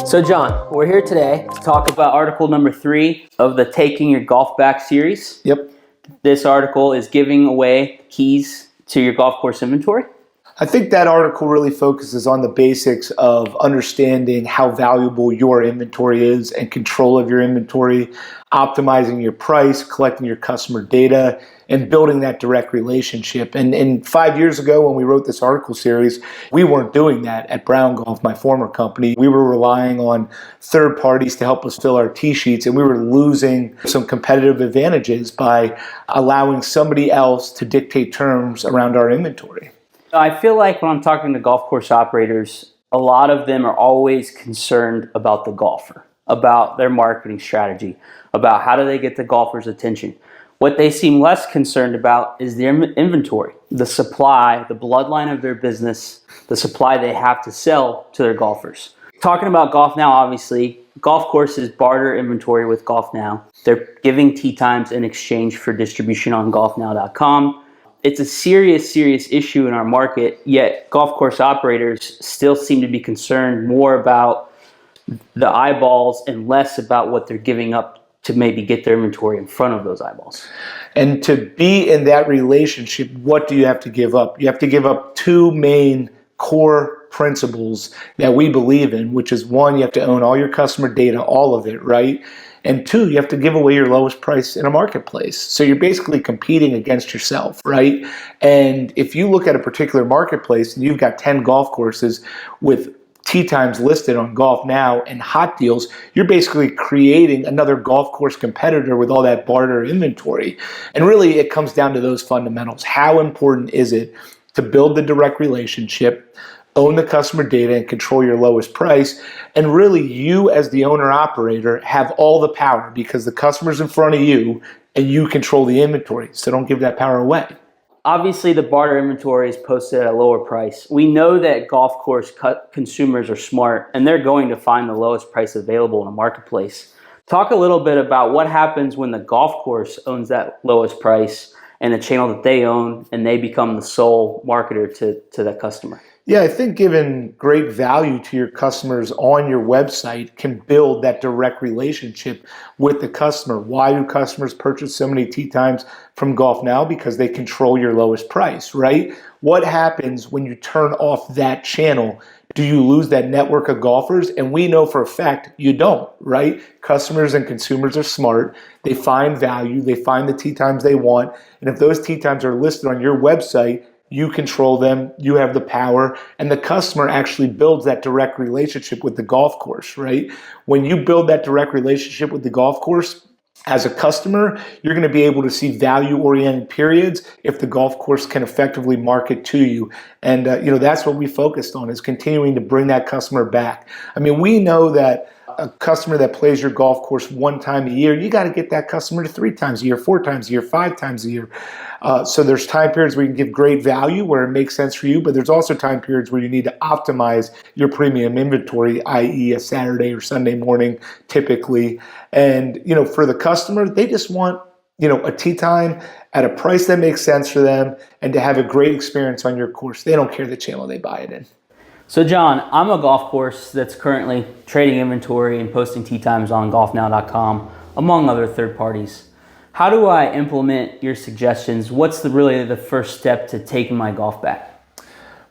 So John, we're here today to talk about article number 3 of the Taking Your Golf Back series. Yep. This article is giving away keys to your golf course inventory. I think that article really focuses on the basics of understanding how valuable your inventory is and control of your inventory, optimizing your price, collecting your customer data, and building that direct relationship. And 5 years ago when we wrote this article series, we weren't doing that at Brown Golf, my former company. We were relying on third parties to help us fill our tee sheets, and we were losing some competitive advantages by allowing somebody else to dictate terms around our inventory. I feel like when I'm talking to golf course operators, a lot of them are always concerned about the golfer, about their marketing strategy, about how do they get the golfer's attention. What they seem less concerned about is their inventory, the supply, the bloodline of their business, the supply they have to sell to their golfers. Talking about Golf Now, obviously, golf courses barter inventory with Golf Now. They're giving tee times in exchange for distribution on golfnow.com. It's a serious issue in our market, yet golf course operators still seem to be concerned more about the eyeballs and less about what they're giving up to maybe get their inventory in front of those eyeballs. And to be in that relationship, what do you have to give up? You have to give up two main core principles that we believe in, which is one, you have to own all your customer data, all of it, right? And two, you have to give away your lowest price in a marketplace. So you're basically competing against yourself, right? And if you look at a particular marketplace and you've got 10 golf courses with tee times listed on Golf Now and hot deals, you're basically creating another golf course competitor with all that barter inventory. And really it comes down to those fundamentals. How important is it to build the direct relationship, own the customer data, and control your lowest price? And really, you as the owner-operator have all the power because the customer's in front of you and you control the inventory. So don't give that power away. Obviously, the barter inventory is posted at a lower price. We know that golf course consumers are smart and they're going to find the lowest price available in a marketplace. Talk a little bit about what happens when the golf course owns that lowest price and the channel that they own, and they become the sole marketer to that customer. Yeah, I think giving great value to your customers on your website can build that direct relationship with the customer. Why do customers purchase so many tee times from Golf Now? Because they control your lowest price, right? What happens when you turn off that channel? Do you lose that network of golfers? And we know for a fact you don't, right? Customers and consumers are smart. They find value. They find the tee times they want. And if those tee times are listed on your website, you control them, you have the power, and the customer actually builds that direct relationship with the golf course, right? When you build that direct relationship with the golf course, as a customer, you're going to be able to see value-oriented periods if the golf course can effectively market to you. And that's what we focused on, is continuing to bring that customer back. I mean, we know that a customer that plays your golf course one time a year, you got to get that customer to 3 times a year, 4 times a year, 5 times a year. So there's time periods where you can give great value where it makes sense for you, but there's also time periods where you need to optimize your premium inventory, i.e. a Saturday or Sunday morning typically. And, for the customer, they just want, a tee time at a price that makes sense for them and to have a great experience on your course. They don't care the channel they buy it in. So John, I'm a golf course that's currently trading inventory and posting tee times on golfnow.com, among other third parties. How do I implement your suggestions? What's really the first step to taking my golf back?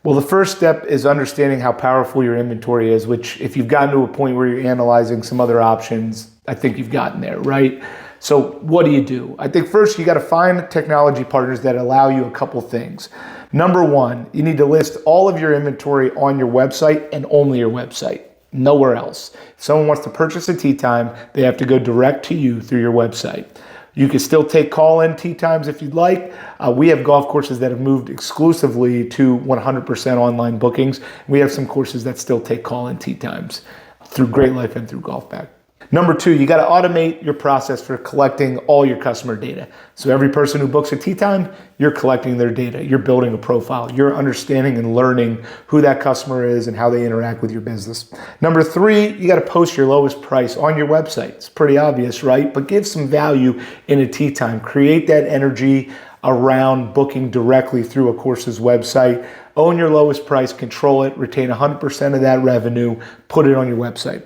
Well, the first step is understanding how powerful your inventory is, which if you've gotten to a point where you're analyzing some other options, I think you've gotten there, right? So what do? I think first you got to find technology partners that allow you a couple things. Number one, you need to list all of your inventory on your website and only your website, nowhere else. If someone wants to purchase a tee time, they have to go direct to you through your website. You can still take call-in tee times if you'd like. We have golf courses that have moved exclusively to 100% online bookings. We have some courses that still take call-in tee times through Great Life and through GolfBack. Number two, you got to automate your process for collecting all your customer data. So every person who books a tee time, you're collecting their data. You're building a profile. You're understanding and learning who that customer is and how they interact with your business. Number three, you got to post your lowest price on your website. It's pretty obvious, right? But give some value in a tee time. Create that energy. around booking directly through a course's website. Own your lowest price, control it, retain 100% of that revenue, put it on your website.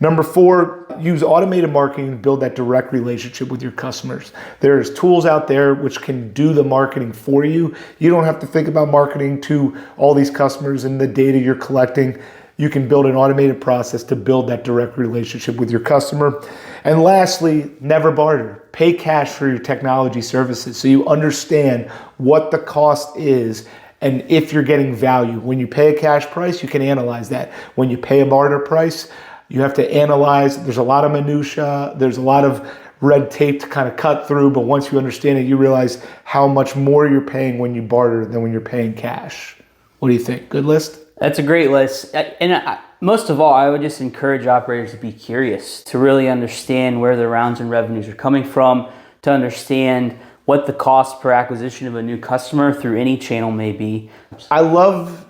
Number 4, use automated marketing to build that direct relationship with your customers. There's tools out there which can do the marketing for you. You don't have to think about marketing to all these customers and the data you're collecting. You can build an automated process to build that direct relationship with your customer. And lastly, never barter. Pay cash for your technology services so you understand what the cost is and if you're getting value. When you pay a cash price, you can analyze that. When you pay a barter price, you have to analyze. There's a lot of minutia. There's a lot of red tape to kind of cut through. But once you understand it, you realize how much more you're paying when you barter than when you're paying cash. What do you think? Good list? That's a great list. And most of all, I would just encourage operators to be curious, to really understand where the rounds and revenues are coming from, to understand what the cost per acquisition of a new customer through any channel may be. I love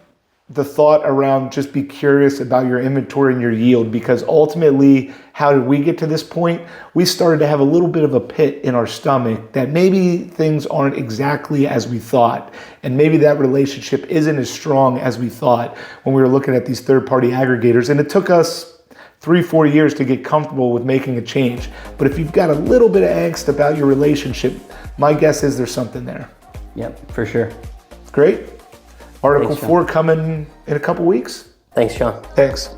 the thought around just be curious about your inventory and your yield, because ultimately, how did we get to this point? We started to have a little bit of a pit in our stomach that maybe things aren't exactly as we thought. And maybe that relationship isn't as strong as we thought when we were looking at these third-party aggregators. And it took us 3-4 years to get comfortable with making a change. But if you've got a little bit of angst about your relationship, my guess is there's something there. Yep, for sure. Great. Article Thanks, 4 coming in a couple weeks. Thanks, Sean. Thanks.